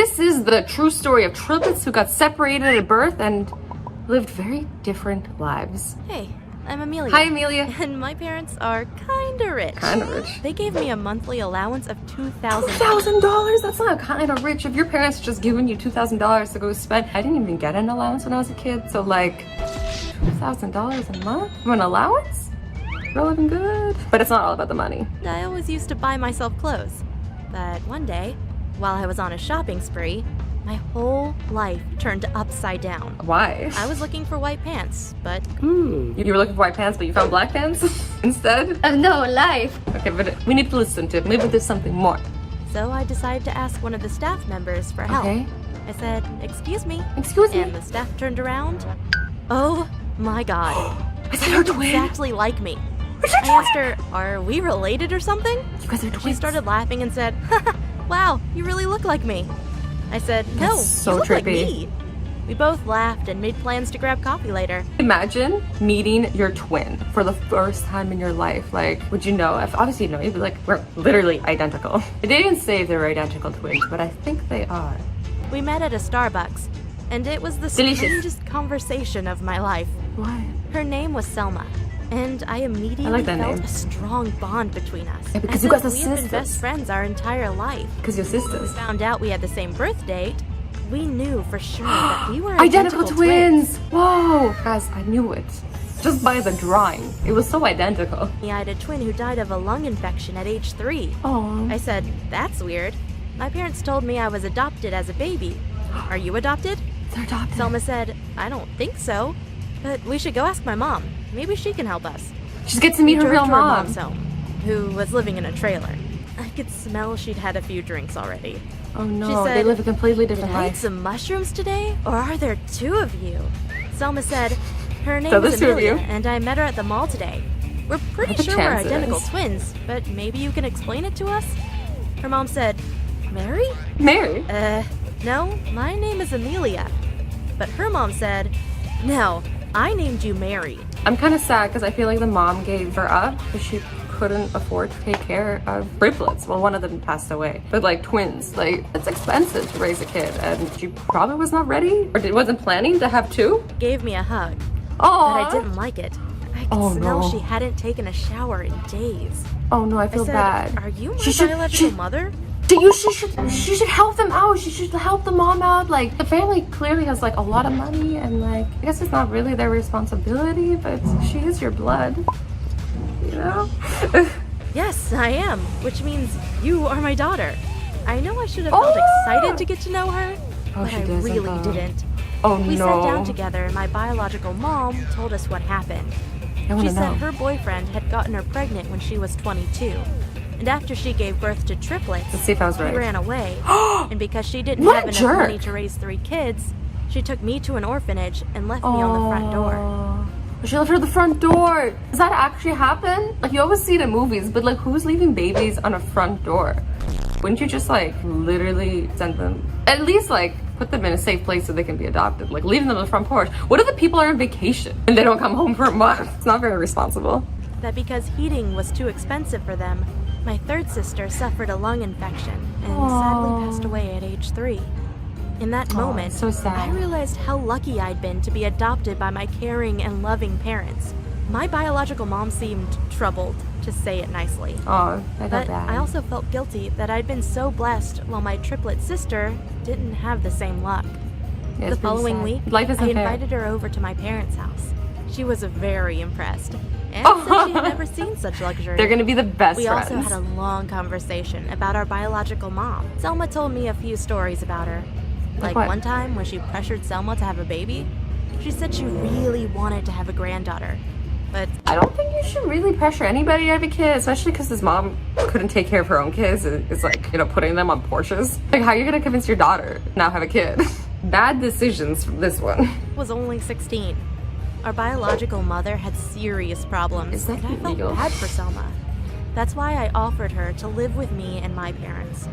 This is the true story of triplets who got separated at birth and lived very different lives. Hey, I'm Amelia. Hi, Amelia. And my parents are kinda rich. Kinda rich. They gave me a monthly allowance of $2,000. $2,000? That's not kinda rich. If your parents just giving you $2,000 to go spend, I didn't even get an allowance when I was a kid. So like, $2,000 a month from an allowance? We're living good. But it's not all about the money. I always used to buy myself clothes. But one day, while I was on a shopping spree, my whole life turned upside down. Why? I was looking for white pants, but... You were looking for white pants, but you found black pants instead? No, life. Okay, but we need to listen to it. Maybe there's something more. So I decided to ask one of the staff members for help. Okay. I said, "Excuse me." Excuse me? And the staff turned around. Oh my god. Is that her twin? Exactly like me. Is her I asked her, "Are we related or something?" You guys are twins. She started laughing and said, "Wow, you really look like me." I said, "No, That's so you look like trippy. me." We both laughed and made plans to grab coffee later. Imagine meeting your twin for the first time in your life. Like, would you know? If obviously you know, you'd be like, we're literally identical. They didn't say they were identical twins, but I think they are. We met at a Starbucks, and it was the Delicious. strangest conversation of my life. What? Her name was Selma, and I immediately I like that felt name. a strong bond between us. Yeah, because As you guys if are we had been sisters. best friends our entire life. Because your sisters. Found out we had the same birth date. We knew for sure that we were Identical twins! Whoa! Guys, I knew it. Just by the drawing. It was so identical. I had a twin who died of a lung infection at age 3. Oh. I said, "That's weird." My parents told me I was adopted as a baby. "Are you adopted?" They're adopted. Selma said, "I don't think so, but we should go ask my mom. Maybe she can help us." She gets to meet We her drove real to her mom. mom's home, who was living in a trailer. I could smell she'd had a few drinks already. Oh no, She said, they live a completely "Did different I eat life. some mushrooms today, or are there 2 of you?" Selma said, "Her name So is there's 2 of Amelia, you? and I met her at the mall today. We're pretty What are the sure we're chances?" identical twins, but maybe you can explain it to us?" Her mom said, "Mary? Mary? No, my name is Amelia." But her mom said, "No, I named you Mary." I'm kind of sad because I feel like the mom gave her up because she couldn't afford to take care of triplets. Well, one of them passed away, but like twins, like it's expensive to raise a kid, and she probably was not ready or wasn't planning to have 2. Gave me a hug, Oh, but I didn't like it. I could Oh, smell no. she hadn't taken a shower in days. Oh no, I I feel said, bad. "Are you my She should- biological she- mother?" She should help them out. She should help the mom out. Like the family clearly has like a lot of money, and like I guess it's not really their responsibility, but she is your blood, you know. "Yes, I am, which means you are my daughter." I know I should have Oh! felt excited to get to know her, Oh, but she I doesn't, really though. didn't. Oh We no. sat down together and my biological mom told us what happened. I want She to said know. her boyfriend had gotten her pregnant when she was 22. And after she gave birth to triplets, Let's see if I was he right. ran away. And because she didn't What have a enough jerk. money to raise 3 kids, she took me to an orphanage and left me on the front door. Oh. She left her at the front door. Does that actually happen? Like you always see it in movies, but like who's leaving babies on a front door? Wouldn't you just like literally send them? At least like put them in a safe place so they can be adopted. Like leaving them on the front porch. What if the people are on vacation and they don't come home for a month? It's not very responsible. That because heating was too expensive for them, my 3rd sister suffered a lung infection and sadly passed away at age 3. In that moment, so sad. I realized how lucky I'd been to be adopted by my caring and loving parents. My biological mom seemed troubled, to say it nicely. Oh, I got But bad. I also felt guilty that I'd been so blessed while my triplet sister didn't have the same luck. Yeah, The it's pretty following sad. week, Life isn't I fair. invited her over to my parents' house. She was very impressed and said she had never seen such luxury. They're gonna be the best We friends. also had a long conversation about our biological mom. Selma told me a few stories about her. Like what? one time when she pressured Selma to have a baby, she said she really wanted to have a granddaughter. But I don't think you should really pressure anybody to have a kid, especially because his mom couldn't take care of her own kids. It's like, you know, putting them on Porsches. Like, how are you gonna convince your daughter to now have a kid? Bad decisions from this one. was only 16. Our biological mother had serious problems, Is that and I felt illegal? bad for Selma. That's why I offered her to live with me and my parents.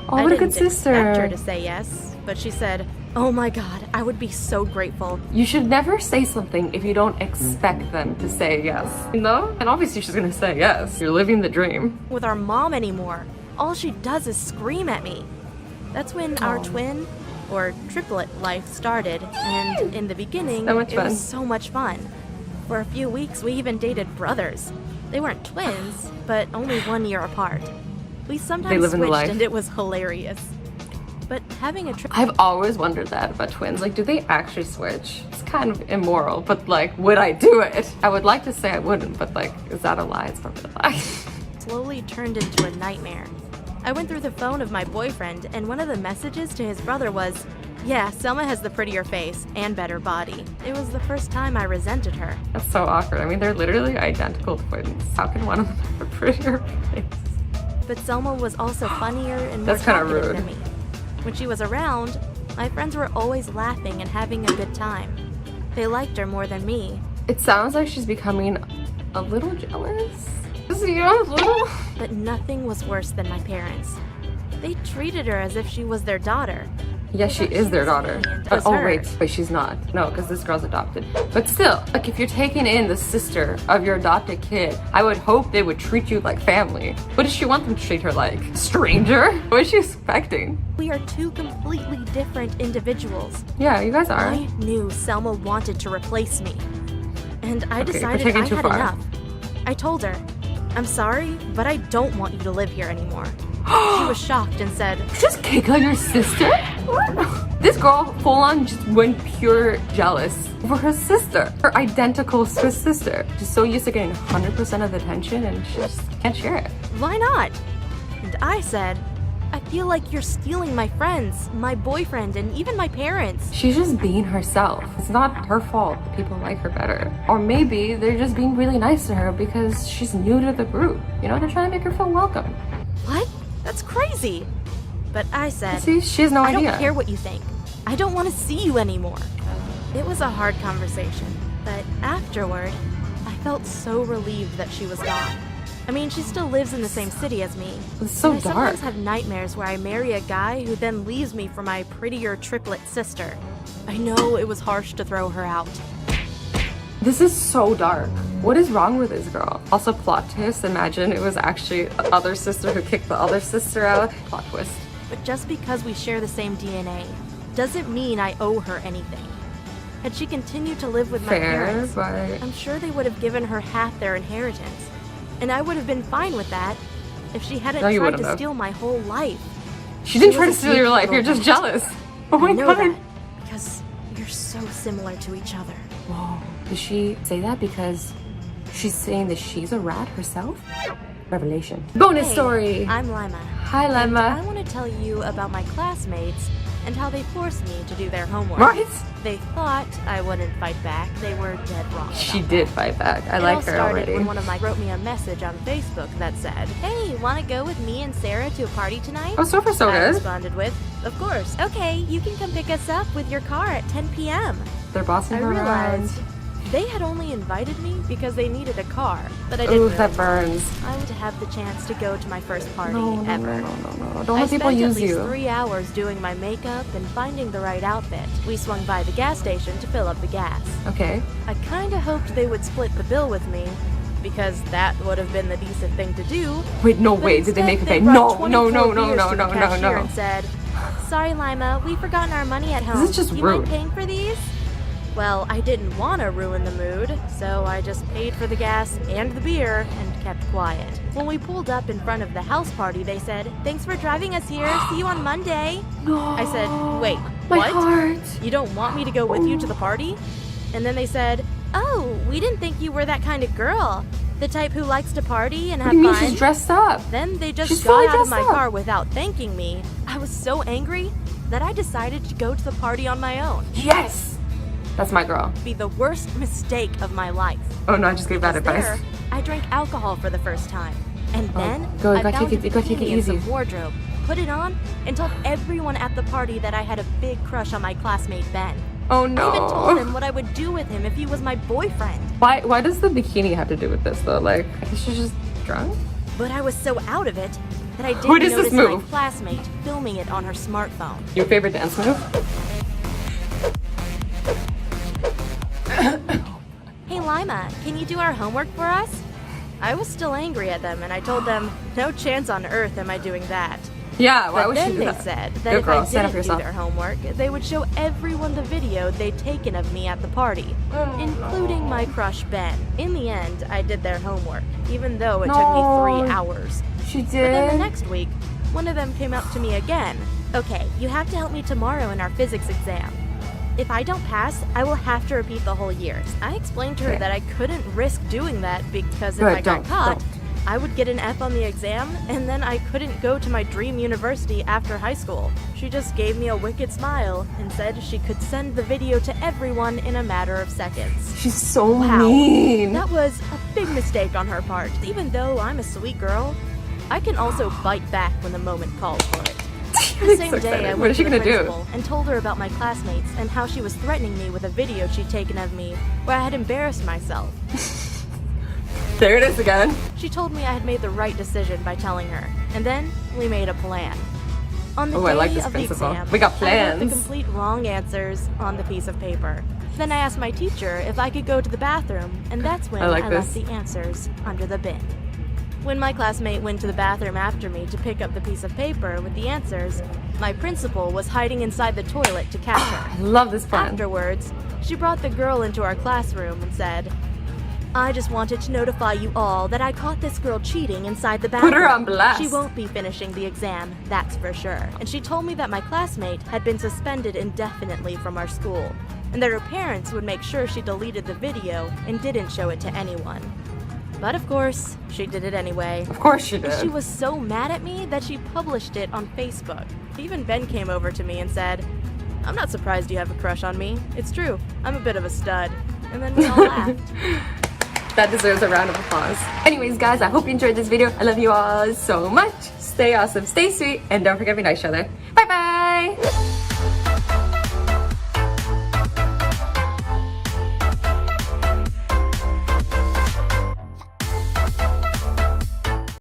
Oh, I what a didn't good sister. expect her to say yes, but she said, "Oh my god, I would be so grateful." You should never say something if you don't expect them to say yes. You know? And obviously she's gonna say yes. You're living the dream. With our mom anymore, all she does is scream at me. That's when our twin, or triplet life started, and in the beginning, So much it fun. was so much fun. For a few weeks, we even dated brothers. They weren't twins, but only 1 year apart. We sometimes live in the switched, life. and it was hilarious. But having a triplet... I've always wondered that about twins. Like, do they actually switch? It's kind of immoral, but like, would I do it? I would like to say I wouldn't, but like, is that a lie? It's probably a lie. slowly turned into a nightmare. I went through the phone of my boyfriend, and one of the messages to his brother was, "Yeah, Selma has the prettier face and better body." It was the first time I resented her. That's so awkward. I mean, they're literally identical twins. How can one of them have a prettier face? But Selma was also funnier and more That's kinda talkative rude. than me. When she was around, my friends were always laughing and having a good time. They liked her more than me. It sounds like she's becoming a little jealous. You know, a little. But nothing was worse than my parents. They treated her as if she was their daughter. Yes, she is their daughter. But, Was oh, her. wait, she's not. No, because this girl's adopted. But still, like, if you're taking in the sister of your adopted kid, I would hope they would treat you like family. What does she want them to treat her like? Stranger? What is she expecting? We are two completely different individuals. Yeah, you guys are. I knew Selma wanted to replace me. And I Okay, decided we're taking I too had far. enough. I told her, "I'm sorry, but I don't want you to live here anymore." She was shocked and said, Just kick out your sister? What? This girl full on just went pure jealous over her sister, her identical Swiss sister. She's so used to getting 100% of the attention and she just can't share it. "Why not?" And I said, "I feel like you're stealing my friends, my boyfriend, and even my parents." She's just being herself. It's not her fault that people like her better. Or maybe they're just being really nice to her because she's new to the group. You know, they're trying to make her feel welcome. What? That's crazy. But I said, See, she has no "I idea. don't care what you think. I don't want to see you anymore." It was a hard conversation, but afterward, I felt so relieved that she was gone. I mean, she still lives in the same city as me. It's so and I dark. sometimes have nightmares where I marry a guy who then leaves me for my prettier triplet sister. I know it was harsh to throw her out. This is so dark. What is wrong with this girl? Also, plot twist. Imagine it was actually the other sister who kicked the other sister out. Plot twist. But just because we share the same DNA doesn't mean I owe her anything. Had she continued to live with my Fair, parents, but I'm sure they would have given her half their inheritance. And I would have been fine with that if she hadn't No, you tried wouldn't to have. steal my whole life. she didn't She try to was a steal your sneaky life. You're little just jealous. Oh my I know god. that because you're so similar to each other. Whoa. Did she say that because she's saying that she's a rat herself? Revelation. Bonus Hey, story. I'm Lima. Hi, And I Lemma. want to tell you about my classmates and how they forced me to do their homework. Right? They thought I wouldn't fight back. They were dead wrong. She about did that. fight back. I It like all her started already. when one of my wrote me a message on Facebook that said, "Hey, want to go with me and Sarah to a party tonight?" Oh, so far so I good. responded with, "Of course. Okay, you can come pick us up with your car at 10 p.m. They're bossing I her around. realized they had only invited me because they needed a car, but I didn't Ooh, really that want. burns. I would have the chance to go to my first party No, no, ever. no, no, no. Don't I let people spent use at least you. 3 hours doing my makeup and finding the right outfit. We swung by the gas station to fill up the gas. Okay. I kinda hoped they would split the bill with me, because that would have been the decent thing to do. Wait, no, But wait. Did they instead, make a pay? brought No, no, 24 no, no, beers no, to the no, no, cashier no. and said, "Sorry, Lima, we've forgotten our money at home. This is just you rude. mind paying for these?" Well, I didn't want to ruin the mood, so I just paid for the gas and the beer and kept quiet. When we pulled up in front of the house party, they said, "Thanks for driving us here. See you on Monday." I said, "Wait, My what? heart. You don't want me to go with you to the party?" And then they said, "Oh, we didn't think you were that kind of girl. The type who likes to party and What have do you mean fun." she's dressed up? Then they just She's got fully out of dressed my up. car without thanking me. I was so angry that I decided to go to the party on my own. Yes. That's my girl. Be the worst mistake of my life. Oh no, I just gave bad Because advice. there, I drank alcohol for the first time. And then go, I gotta found take a it- gotta take it bikini in some easy. wardrobe, put it on, and told everyone at the party that I had a big crush on my classmate Ben. Oh I even told no. him what I would do with him if he was my boyfriend. Why does the bikini have to do with this though? Like, I guess she's just drunk? But I was so out of it that I Who didn't does this notice my move? classmate filming it on her smartphone. Your favorite dance move? "Hey Lima, can you do our homework for us?" I was still angry at them and I told them, "No chance on earth am I doing that." Yeah, why But would she then do they that? said that Good if girl, I stand up didn't for do yourself. their homework, they would show everyone the video they'd taken of me at the party, including my crush Ben. In the end, I did their homework, even though it took me 3 hours. She But then the did? next week, one of them came up to me again. Okay, you have to help me tomorrow in our physics exam. If I don't pass, I will have to repeat the whole year. I explained to her Okay. that I couldn't risk doing that because if Good, I got don't, caught, don't. I would get an F on the exam, and then I couldn't go to my dream university after high school. She just gave me a wicked smile and said she could send the video to everyone in a matter of seconds. She's so Wow, mean. that was a big mistake on her part. Even though I'm a sweet girl, I can also bite back when the moment calls for it. The same So day, excited. I What went is she to the gonna do? principal and told her about my classmates and how she was threatening me with a video she'd taken of me where I had embarrassed myself. There it is again. She told me I had made the right decision by telling her, and then we made a plan. On the Oh, day I like this of the principal. exam, We got I wrote plans. the complete wrong answers on the piece of paper. Then I asked my teacher if I could go to the bathroom, and that's when I like left this. the answers under the bin. When my classmate went to the bathroom after me to pick up the piece of paper with the answers, my principal was hiding inside the toilet to catch her. I love this plan. Afterwards, she brought the girl into our classroom and said, I just wanted to notify you all that I caught this girl cheating inside the bathroom. Put her on blast. She won't be finishing the exam, that's for sure. And she told me that my classmate had been suspended indefinitely from our school, and that her parents would make sure she deleted the video and didn't show it to anyone. But of course, she did it anyway. Of course she And did. she was so mad at me that she published it on Facebook. Even Ben came over to me and said, I'm not surprised you have a crush on me. It's true, I'm a bit of a stud. And then we all laughed. That deserves a round of applause. Anyways, guys, I hope you enjoyed this video. I love you all so much. Stay awesome, stay sweet, and don't forget to be nice to each other. Bye bye!